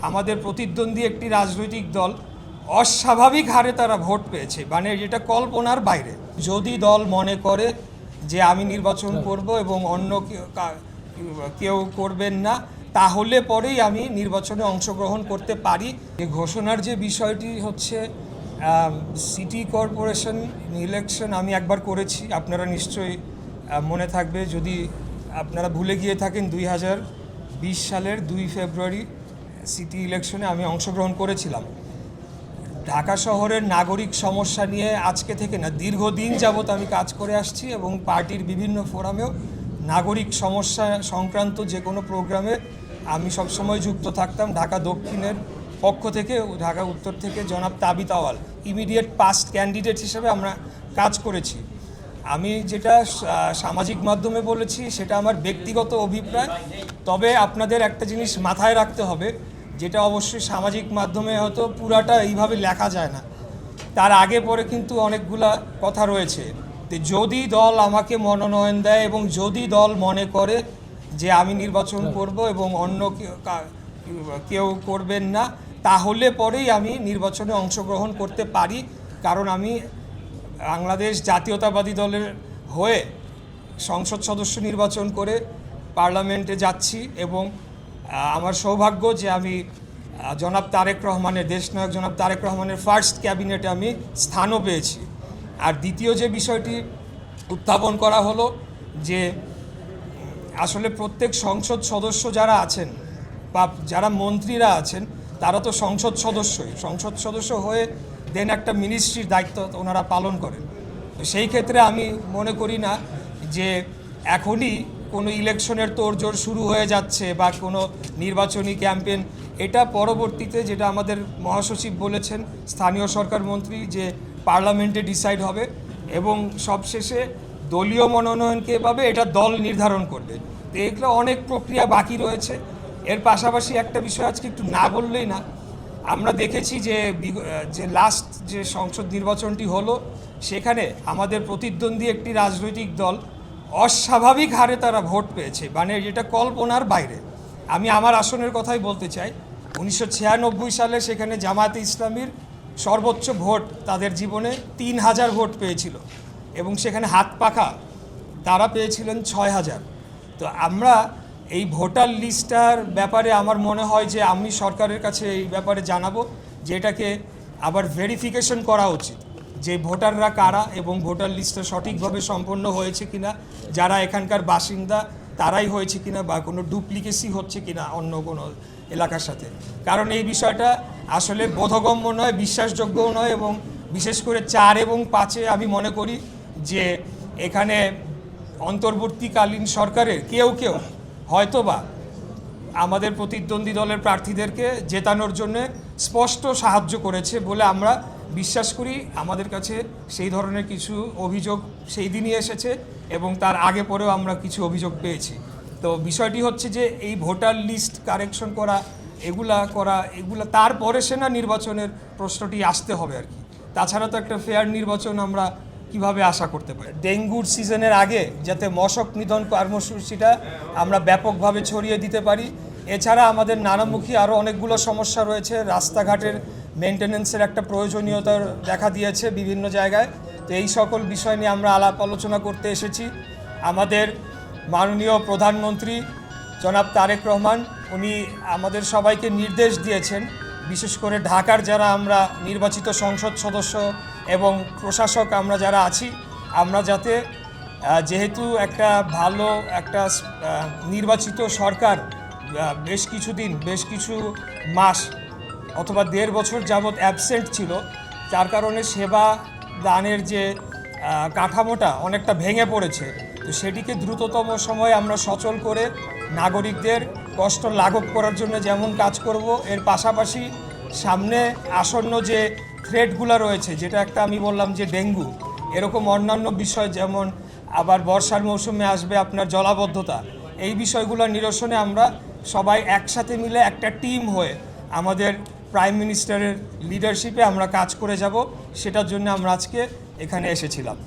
আমাদের প্রতিদ্বন্দ্বী একটি রাজনৈতিক দল অস্বাভাবিক হারে তারা ভোট পেয়েছে, মানে যেটা কল্পনার বাইরে। যদি দল মনে করে যে আমি নির্বাচন করব এবং অন্য কেউ করবেন না, তাহলে পরেই আমি নির্বাচনে অংশগ্রহণ করতে পারি। এই ঘোষণার যে বিষয়টি হচ্ছে, সিটি কর্পোরেশন ইলেকশন আমি একবার করেছি, আপনারা নিশ্চয়ই মনে থাকবে যদি আপনারা ভুলে গিয়ে থাকেন। 2020 সালের 2 ফেব্রুয়ারি সিটি ইলেকশনে আমি অংশগ্রহণ করেছিলাম। ঢাকা শহরের নাগরিক সমস্যা নিয়ে আজকে থেকে না, দীর্ঘদিন যাবৎ আমি কাজ করে আসছি এবং পার্টির বিভিন্ন ফোরামেও নাগরিক সমস্যা সংক্রান্ত যে কোনো প্রোগ্রামে আমি সবসময় যুক্ত থাকতাম। ঢাকা দক্ষিণের পক্ষ থেকে, ঢাকা উত্তর থেকে জনাব তাবিত আওয়াল ইমিডিয়েট পাস্ট ক্যান্ডিডেট হিসেবে আমরা কাজ করেছি। আমি যেটা সামাজিক মাধ্যমে বলেছি সেটা আমার ব্যক্তিগত অভিপ্রায়, তবে আপনাদের একটা জিনিস মাথায় রাখতে হবে, যেটা অবশ্যই সামাজিক মাধ্যমে হয়তো পুরাটা এইভাবে লেখা যায় না, তার আগে পরে কিন্তু অনেকগুলা কথা রয়েছে। যদি দল আমাকে মনোনয়ন দেয় এবং যদি দল মনে করে যে আমি নির্বাচন করব এবং অন্য কেউ করবেন না, তাহলে পরেই আমি নির্বাচনে অংশগ্রহণ করতে পারি। কারণ আমি বাংলাদেশ জাতীয়তাবাদী দলের হয়ে সংসদ সদস্য নির্বাচন করে পার্লামেন্টে যাচ্ছি এবং আমার সৌভাগ্য যে আমি জনাব তারেক রহমানের, দেশনায়ক জনাব তারেক রহমানের ফার্স্ট ক্যাবিনেটে আমি স্থানও পেয়েছি। আর দ্বিতীয় যে বিষয়টি উত্থাপন করা হলো যে আসলে প্রত্যেক সংসদ সদস্য যারা আছেন বা যারা মন্ত্রীরা আছেন তারা তো সংসদ সদস্য হয়ে দেন একটা মিনিস্ট্রির দায়িত্ব ওনারা পালন করেন। তো সেই ক্ষেত্রে আমি মনে করি না যে এখনই কোনো ইলেকশনের তোড়জোড় শুরু হয়ে যাচ্ছে বা কোনো নির্বাচনী ক্যাম্পেইন, এটা পরবর্তীতে যেটা আমাদের মহাসচিব বলেছেন, স্থানীয় সরকার মন্ত্রী, যে পার্লামেন্টে ডিসাইড হবে এবং সবশেষে দলীয় মনোনয়ন কে পাবে এটা দল নির্ধারণ করবে। তো এগুলো অনেক প্রক্রিয়া বাকি রয়েছে। এর পাশাপাশি একটা বিষয় আজকে একটু না বললেই না, আমরা দেখেছি যে লাস্ট যে সংসদ নির্বাচনটি হলো সেখানে আমাদের প্রতিদ্বন্দ্বী একটি রাজনৈতিক দল অস্বাভাবিক হারে তারা ভোট পেয়েছে, মানে যেটা কল্পনার বাইরে। আমি আমার আসনের কথাই বলতে চাই। 1996 সালে সেখানে জামায়াতে ইসলামীর সর্বোচ্চ ভোট তাদের জীবনে 3000 ভোট পেয়েছিল এবং সেখানে হাত পাখা তারা পেয়েছিলেন 6000। তো আমরা এই ভোটার লিস্টটার ব্যাপারে আমার মনে হয় যে আমি সরকারের কাছে এই ব্যাপারে জানাবো যে এটাকে আবার ভেরিফিকেশন করা উচিত, যে ভোটাররা কারা এবং ভোটার লিস্টটা সঠিকভাবে সম্পন্ন হয়েছে কিনা, যারা এখানকার বাসিন্দা তারাই হয়েছে কিনা বা কোনো ডুপ্লিকেসি হচ্ছে কিনা অন্য কোনো এলাকার সাথে। কারণ এই বিষয়টা আসলে বোধগম্য নয়, বিশ্বাসযোগ্যও নয় এবং বিশেষ করে 4 এবং 5-এ আমি মনে করি যে এখানে অন্তর্বর্তীকালীন সরকারের কেউ হয়তোবা আমাদের প্রতিদ্বন্দ্বী দলের প্রার্থীদেরকে জেতানোর জন্য স্পষ্ট সাহায্য করেছে বলে আমরা বিশ্বাস করি। আমাদের কাছে সেই ধরনের কিছু অভিযোগ সেই দিনই এসেছে এবং তার আগে পরেও আমরা কিছু অভিযোগ পেয়েছি। তো বিষয়টি হচ্ছে যে এই ভোটার লিস্ট কারেকশন করা, এগুলা তারপরে সেনা নির্বাচনের প্রশ্নটি আসতে হবে আর কি। তাছাড়া তো একটা ফেয়ার নির্বাচন আমরা কিভাবে আশা করতে পারি। ডেঙ্গুর সিজনের আগে যাতে মশক নিধন কর্মসূচিটা আমরা ব্যাপকভাবে ছড়িয়ে দিতে পারি। এছাড়া আমাদের নানামুখী আরও অনেকগুলো সমস্যা রয়েছে। রাস্তাঘাটের মেনটেন্যান্সের একটা প্রয়োজনীয়তা দেখা দিয়েছে বিভিন্ন জায়গায়। তো এই সকল বিষয় নিয়ে আমরা আলাপ আলোচনা করতে এসেছি। আমাদের মাননীয় প্রধানমন্ত্রী জনাব তারেক রহমান উনি আমাদের সবাইকে নির্দেশ দিয়েছেন, বিশেষ করে ঢাকার যারা আমরা নির্বাচিত সংসদ সদস্য এবং প্রশাসক আমরা যারা আছি, আমরা যাতে যেহেতু একটা ভালো একটা নির্বাচিত সরকার বেশ কিছু মাস অথবা 1.5 বছর যাবৎ অ্যাবসেন্ট ছিল, যার কারণে সেবা দানের যে কাঠামোটা অনেকটা ভেঙে পড়েছে। তো সেটিকে দ্রুততম সময়ে আমরা সচল করে নাগরিকদের কষ্ট লাঘব করার জন্য যেমন কাজ করব, এর পাশাপাশি সামনে আসন্ন যে থ্রেটগুলো রয়েছে, যেটা একটা আমি বললাম যে ডেঙ্গু, এরকম অন্যান্য বিষয় যেমন আবার বর্ষার মৌসুমে আসবে আপনার জলাবদ্ধতা, এই বিষয়গুলো নিরসনে আমরা সবাই একসাথে মিলে একটা টিম হয়ে আমাদের প্রাইম মিনিস্টারের লিডারশিপে আমরা কাজ করে যাব। সেটার জন্য আমরা আজকে এখানে এসেছিলাম।